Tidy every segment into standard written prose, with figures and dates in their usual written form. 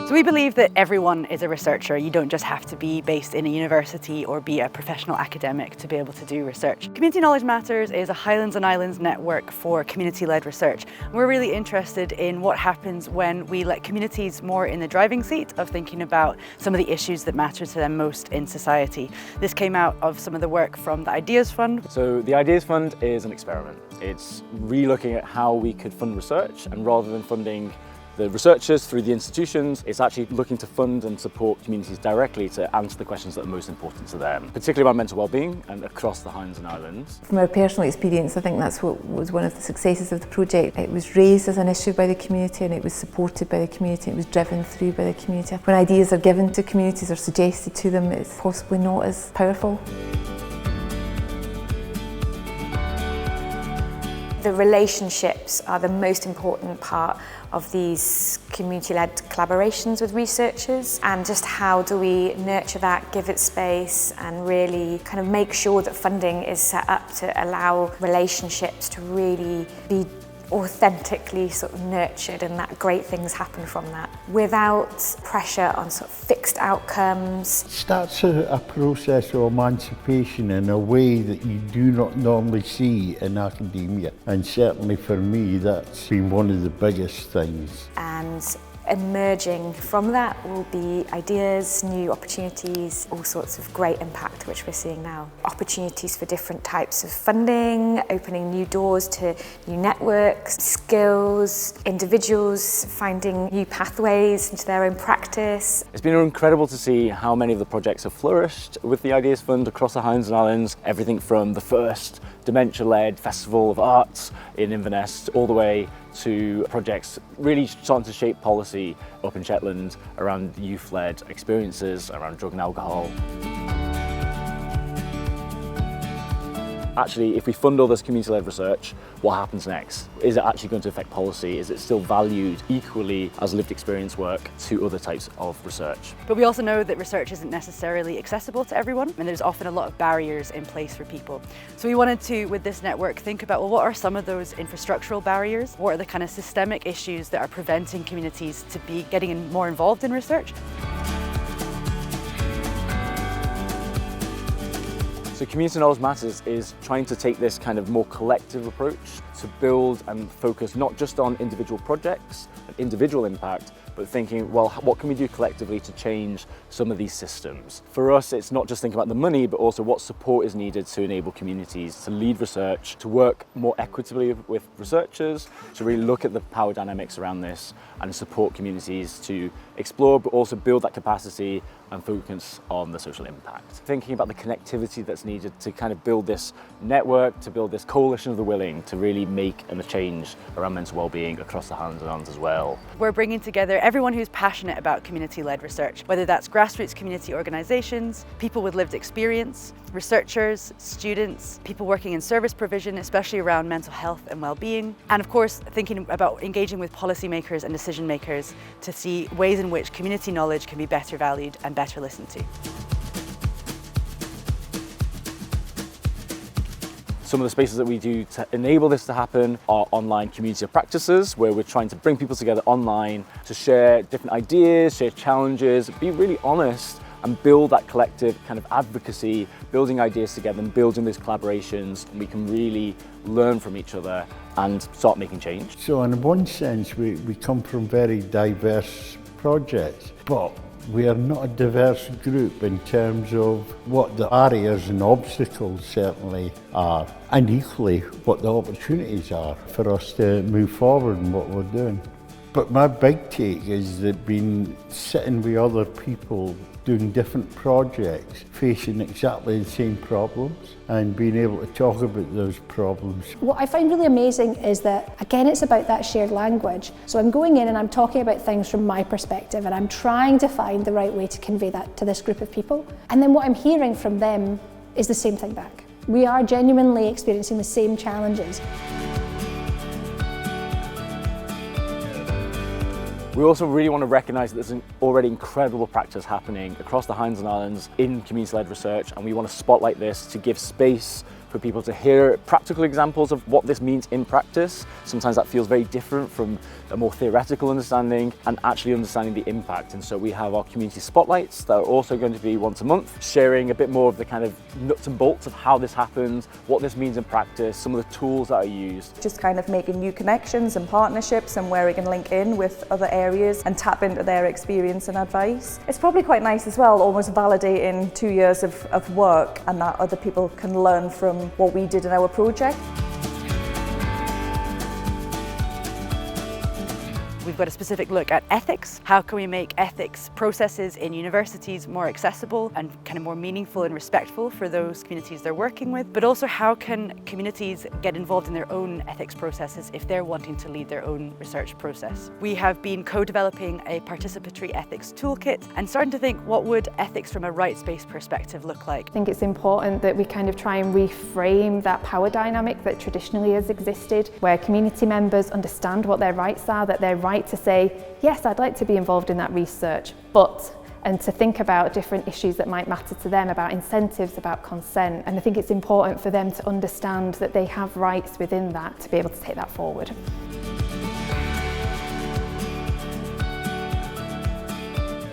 So we believe that everyone is a researcher. You don't just have to be based in a university or be a professional academic to be able to do research. Community Knowledge Matters is a Highlands and Islands network for community-led research. We're really interested in what happens when we let communities more in the driving seat of thinking about some of the issues that matter to them most in society. This came out of some of the work from the Ideas Fund. So the Ideas Fund is an experiment. It's re-looking at how we could fund research, and rather than funding the researchers through the institutions, it's actually looking to fund and support communities directly to answer the questions that are most important to them, particularly around mental well-being and across the Highlands and Islands. From our personal experience, I think that's what was one of the successes of the project. It was raised as an issue by the community, and it was supported by the community, it was driven through by the community. When ideas are given to communities or suggested to them, it's possibly not as powerful. The relationships are the most important part of these community-led collaborations with researchers, and just how do we nurture that, give it space, and really kind of make sure that funding is set up to allow relationships to really be authentically sort of nurtured and that great things happen from that without pressure on sort of fixed outcomes. Starts a process of emancipation in a way that you do not normally see in academia, and certainly for me that's been one of the biggest things. And emerging from that will be ideas, new opportunities, all sorts of great impact which we're seeing now. Opportunities for different types of funding, opening new doors to new networks, skills, individuals finding new pathways into their own practice. It's been incredible to see how many of the projects have flourished with the Ideas Fund across the Highlands and Islands. Everything from the first dementia-led Festival of Arts in Inverness all the way to projects really starting to shape policy up in Shetland around youth-led experiences around drug and alcohol. Actually, if we fund all this community-led research, what happens next? Is it actually going to affect policy? Is it still valued equally as lived experience work to other types of research? But we also know that research isn't necessarily accessible to everyone, and there's often a lot of barriers in place for people. So we wanted to, with this network, think about, well, what are some of those infrastructural barriers? What are the kind of systemic issues that are preventing communities to be getting more involved in research? So Community Knowledge Matters is trying to take this kind of more collective approach to build and focus not just on individual projects and individual impact, but thinking, well, what can we do collectively to change some of these systems? For us, it's not just thinking about the money, but also what support is needed to enable communities to lead research, to work more equitably with researchers, to really look at the power dynamics around this and support communities to explore, but also build that capacity and focus on the social impact. Thinking about the connectivity that's needed to kind of build this network, to build this coalition of the willing to really make a change around mental well-being across the Highlands and Islands as well. We're bringing together everyone who's passionate about community-led research, whether that's grassroots community organisations, people with lived experience, researchers, students, people working in service provision, especially around mental health and well-being, and of course thinking about engaging with policymakers and decision makers to see ways in which community knowledge can be better valued and better listened to. Some of the spaces that we do to enable this to happen are online community of practices, where we're trying to bring people together online to share different ideas, share challenges, be really honest and build that collective kind of advocacy, building ideas together and building these collaborations, and we can really learn from each other and start making change. So in one sense, we come from very diverse projects, but we are not a diverse group in terms of what the barriers and obstacles certainly are, and equally what the opportunities are for us to move forward in what we're doing. But my big take is that being sitting with other people doing different projects, facing exactly the same problems and being able to talk about those problems. What I find really amazing is that, again, it's about that shared language. So I'm going in and I'm talking about things from my perspective, and I'm trying to find the right way to convey that to this group of people. And then what I'm hearing from them is the same thing back. We are genuinely experiencing the same challenges. We also really want to recognise that there's an already incredible practice happening across the Highlands and Islands in community-led research, and we want to spotlight this to give space for people to hear practical examples of what this means in practice. Sometimes that feels very different from a more theoretical understanding and actually understanding the impact. And so we have our community spotlights that are also going to be once a month, sharing a bit more of the kind of nuts and bolts of how this happens, what this means in practice, some of the tools that are used. Just kind of making new connections and partnerships and where we can link in with other areas and tap into their experience and advice. It's probably quite nice as well, almost validating 2 years of work, and that other people can learn from what we did in our project. We've got a specific look at ethics. How can we make ethics processes in universities more accessible and kind of more meaningful and respectful for those communities they're working with? But also, how can communities get involved in their own ethics processes if they're wanting to lead their own research process? We have been co-developing a participatory ethics toolkit and starting to think, what would ethics from a rights-based perspective look like? I think it's important that we kind of try and reframe that power dynamic that traditionally has existed, where community members understand what their rights are, that their right to say, yes, I'd like to be involved in that research, and to think about different issues that might matter to them, about incentives, about consent. And I think it's important for them to understand that they have rights within that to be able to take that forward.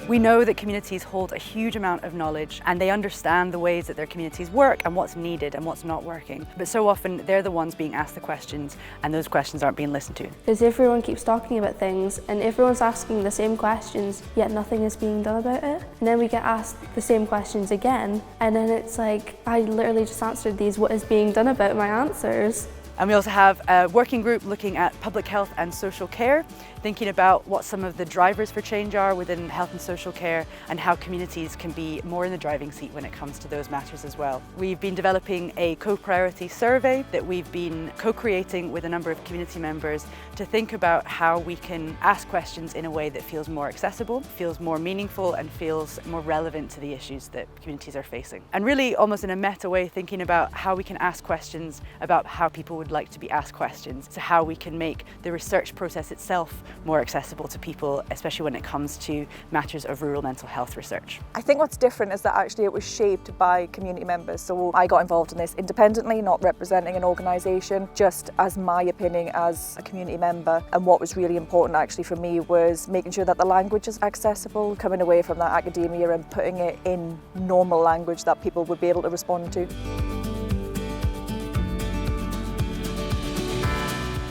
We know that communities hold a huge amount of knowledge and they understand the ways that their communities work and what's needed and what's not working. But so often they're the ones being asked the questions and those questions aren't being listened to. Because everyone keeps talking about things and everyone's asking the same questions, yet nothing is being done about it. And then we get asked the same questions again, and then it's like, I literally just answered these, what is being done about my answers? And we also have a working group looking at public health and social care, thinking about what some of the drivers for change are within health and social care and how communities can be more in the driving seat when it comes to those matters as well. We've been developing a co-priority survey that we've been co-creating with a number of community members to think about how we can ask questions in a way that feels more accessible, feels more meaningful and feels more relevant to the issues that communities are facing. And really almost in a meta way, thinking about how we can ask questions about how people would like to be asked questions, so how we can make the research process itself more accessible to people, especially when it comes to matters of rural mental health research. I think what's different is that actually it was shaped by community members. So I got involved in this independently, not representing an organisation, just as my opinion as a community member. And what was really important actually for me was making sure that the language is accessible, coming away from that academia and putting it in normal language that people would be able to respond to.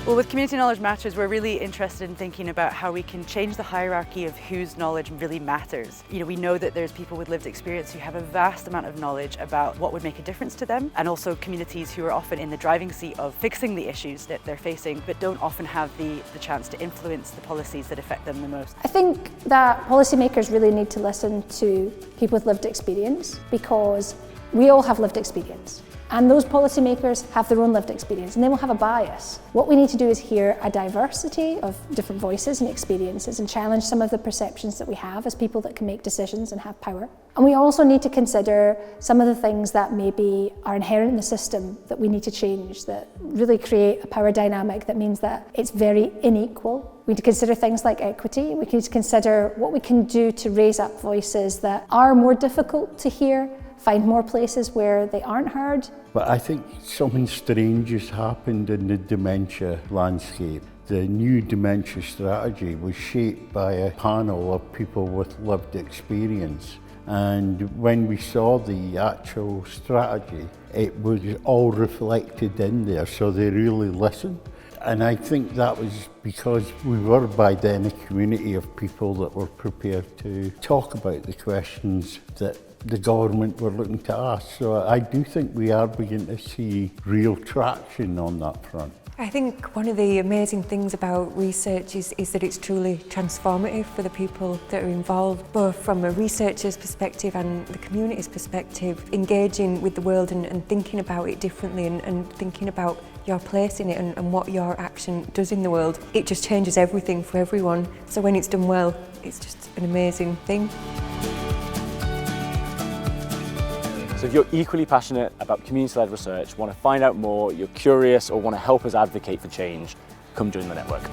Well, with Community Knowledge Matters, we're really interested in thinking about how we can change the hierarchy of whose knowledge really matters. We know that there's people with lived experience who have a vast amount of knowledge about what would make a difference to them, and also communities who are often in the driving seat of fixing the issues that they're facing, but don't often have the chance to influence the policies that affect them the most. I think that policymakers really need to listen to people with lived experience, because we all have lived experience. And those policymakers have their own lived experience and they will have a bias. What we need to do is hear a diversity of different voices and experiences and challenge some of the perceptions that we have as people that can make decisions and have power. And we also need to consider some of the things that maybe are inherent in the system that we need to change, that really create a power dynamic that means that it's very unequal. We need to consider things like equity. We need to consider what we can do to raise up voices that are more difficult to hear, find more places where they aren't heard. But I think something strange has happened in the dementia landscape. The new dementia strategy was shaped by a panel of people with lived experience. And when we saw the actual strategy, it was all reflected in there, so they really listened. And I think that was because we were by then a community of people that were prepared to talk about the questions that the government were looking to ask. So I do think we are beginning to see real traction on that front. I think one of the amazing things about research is that it's truly transformative for the people that are involved, both from a researcher's perspective and the community's perspective, engaging with the world and thinking about it differently and thinking about your place in it and what your action does in the world. It just changes everything for everyone. So when it's done well, it's just an amazing thing. So if you're equally passionate about community-led research, want to find out more, you're curious or want to help us advocate for change, come join the network.